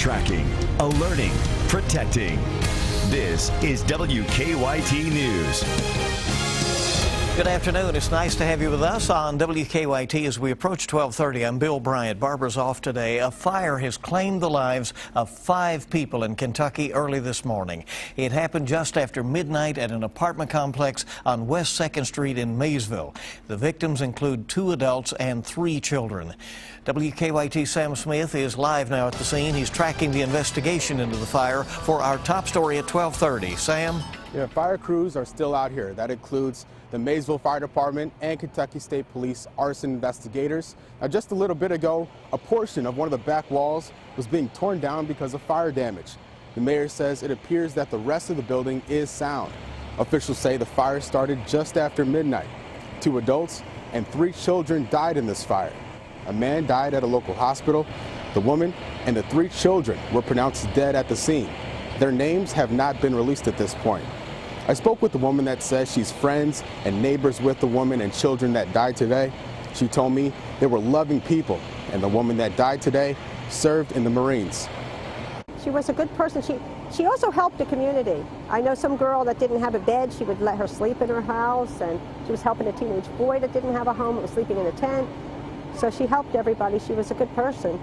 Tracking, alerting, protecting. This is WKYT News. Good afternoon. It's nice to have you with us on WKYT as we approach 12:30. I'm Bill Bryant. Barbara's off today. A fire has claimed the lives of 5 people in Kentucky early this morning. It happened just after midnight at an apartment complex on West 2nd Street in Maysville. The victims include 2 adults and 3 children. WKYT Sam Smith is live now at the scene. He's tracking the investigation into the fire for our top story at 12:30. Sam? Yeah, fire crews are still out here. That includes the Maysville Fire Department and Kentucky State Police arson investigators. Now, just a little bit ago, a portion of one of the back walls was being torn down because of fire damage. The mayor says it appears that the rest of the building is sound. Officials say the fire started just after midnight. 2 adults and 3 children died in this fire. A man died at a local hospital. The woman and the 3 children were pronounced dead at the scene. Their names have not been released at this point. I spoke with the woman that says she's friends and neighbors with the woman and children that died today. She told me they were loving people, and the woman that died today served in the Marines. She was a good person. She also helped the community. I know some girl that didn't have a bed, she would let her sleep in her house, and she was helping a teenage boy that didn't have a home, was sleeping in a tent. So she helped everybody. She was a good person.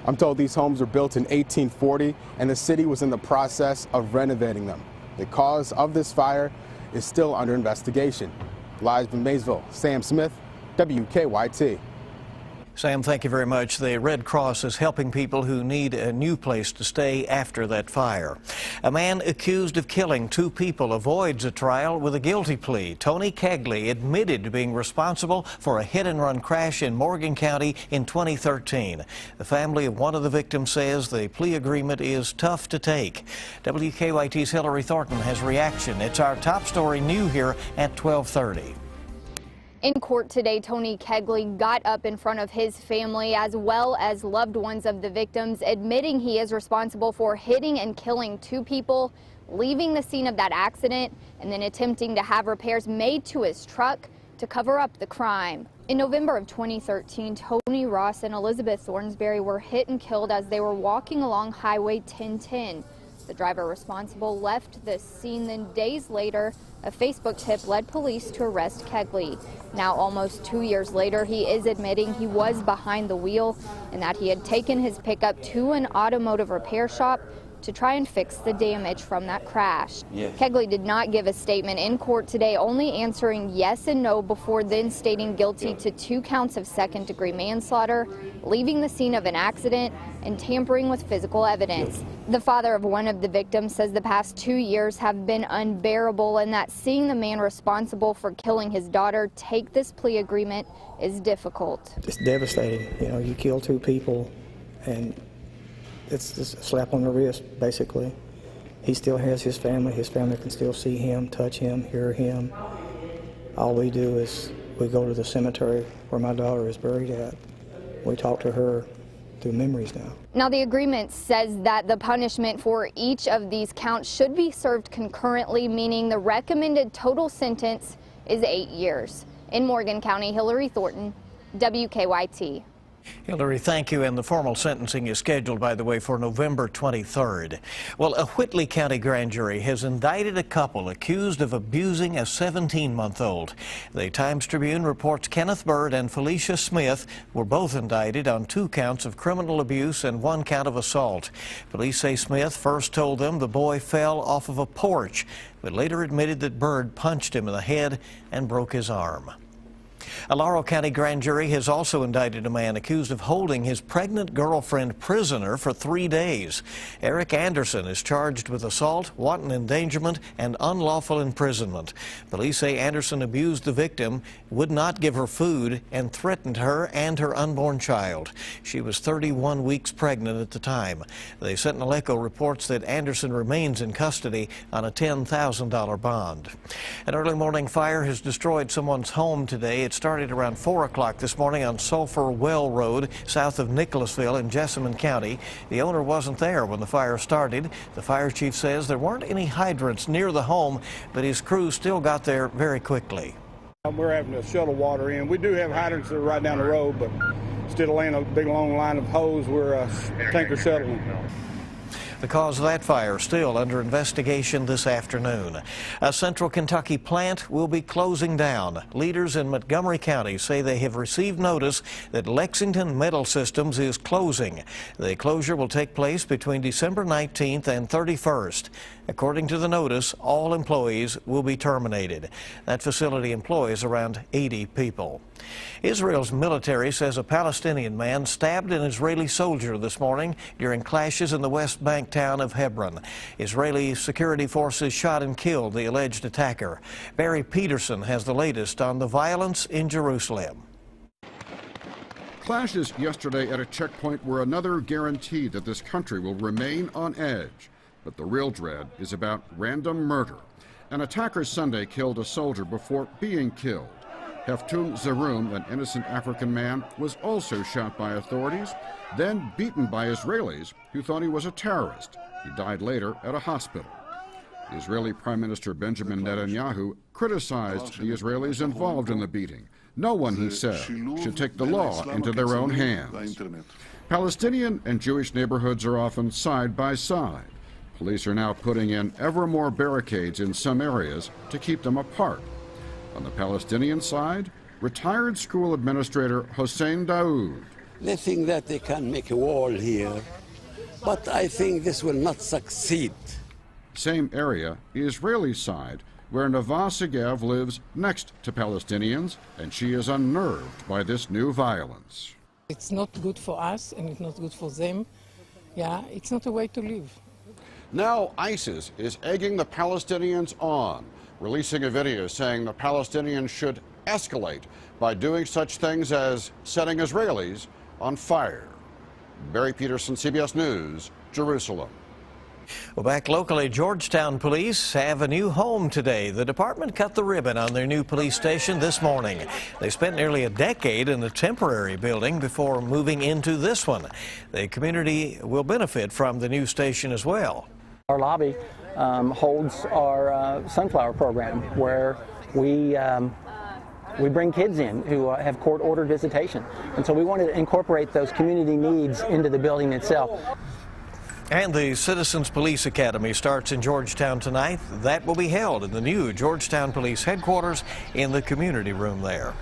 I'm told these homes were built in 1840 and the city was in the process of renovating them. The cause of this fire is still under investigation. Live from Maysville, Sam Smith, WKYT. Sam, thank you very much. The Red Cross is helping people who need a new place to stay after that fire. A man accused of killing 2 people avoids a trial with a guilty plea. Tony Kegley admitted to being responsible for a hit-and-run crash in Morgan County in 2013. The family of one of the victims says the plea agreement is tough to take. WKYT's Hillary Thornton has reaction. It's our top story new here at 12:30. In court today, Tony Kegley got up in front of his family as well as loved ones of the victims, admitting he is responsible for hitting and killing 2 people, leaving the scene of that accident, and then attempting to have repairs made to his truck to cover up the crime. In November of 2013, Tony Ross and Elizabeth Thornsberry were hit and killed as they were walking along Highway 1010. The driver responsible left the scene, then days later, a Facebook tip led police to arrest Kegley. Now, almost 2 years later, he is admitting he was behind the wheel and that he had taken his pickup to an automotive repair shop to try and fix the damage from that crash. Yes. Kegley did not give a statement in court today, only answering yes and no before then stating guilty to 2 counts of second-degree manslaughter, leaving the scene of an accident, and tampering with physical evidence. The father of one of the victims says the past 2 years have been unbearable and that seeing the man responsible for killing his daughter take this plea agreement is difficult. It's devastating. You know, you kill 2 people and it's just a slap on the wrist, basically. He still has his family. His family can still see him, touch him, hear him. All we do is we go to the cemetery where my daughter is buried at. We talk to her through memories now. Now, the agreement says that the punishment for each of these counts should be served concurrently, meaning the recommended total sentence is 8 years. In Morgan County, Hillary Thornton, WKYT. Hillary, thank you. And the formal sentencing is scheduled, by the way, for November 23rd. Well, a Whitley County grand jury has indicted a couple accused of abusing a 17-month-old. The Times-Tribune reports Kenneth Bird and Felicia Smith were both indicted on 2 counts of criminal abuse and 1 count of assault. Police say Smith first told them the boy fell off of a porch, but later admitted that Bird punched him in the head and broke his arm. A Laurel County grand jury has also indicted a man accused of holding his pregnant girlfriend prisoner for 3 days. Eric Anderson is charged with assault, wanton endangerment, and unlawful imprisonment. Police say Anderson abused the victim, would not give her food, and threatened her and her unborn child. She was 31 weeks pregnant at the time. The Sentinel Echo reports that Anderson remains in custody on a $10,000 bond. An early morning fire has destroyed someone's home today. It started around 4 o'clock this morning on Sulphur Well Road, south of Nicholasville in Jessamine County. The owner wasn't there when the fire started. The fire chief says there weren't any hydrants near the home, but his crew still got there very quickly. We're having to shuttle water in. We do have hydrants that are right down the road, but instead of laying a big long line of hose, we're tanker shuttling. The cause of that fire still under investigation this afternoon. A Central Kentucky plant will be closing down. Leaders in Montgomery County say they have received notice that Lexington Metal Systems is closing. The closure will take place between December 19th and 31st. According to the notice, all employees will be terminated. That facility employs around 80 people. Israel's military says a Palestinian man stabbed an Israeli soldier this morning during clashes in the West Bank town of Hebron. Israeli security forces shot and killed the alleged attacker. Barry Peterson has the latest on the violence in Jerusalem. Clashes yesterday at a checkpoint were another guarantee that this country will remain on edge. But the real dread is about random murder. An attacker Sunday killed a soldier before being killed. Heftoon Zaroum, an innocent African man, was also shot by authorities, then beaten by Israelis who thought he was a terrorist. He died later at a hospital. Israeli Prime Minister Benjamin Netanyahu criticized the Israelis involved in the beating. No one, he said, should take the law into their own hands. Palestinian and Jewish neighborhoods are often side by side. Police are now putting in ever more barricades in some areas to keep them apart. On the Palestinian side, retired school administrator Hossein Daoud. They think that they can make a wall here, but I think this will not succeed. Same area, Israeli side, where Nava Segev lives next to Palestinians, and she is unnerved by this new violence. It's not good for us, and it's not good for them. Yeah, it's not a way to live. Now ISIS is egging the Palestinians on, releasing a video saying the Palestinians should escalate by doing such things as setting Israelis on fire. Barry Peterson, CBS News, Jerusalem. Well, back locally, Georgetown police have a new home today. The department cut the ribbon on their new police station this morning. They spent nearly a decade in a temporary building before moving into this one. The community will benefit from the new station as well. Our lobby holds our sunflower program, where we bring kids in who have court-ordered visitation. And so we wanted to incorporate those community needs into the building itself. And the Citizens Police Academy starts in Georgetown tonight. That will be held in the new Georgetown Police Headquarters in the community room there.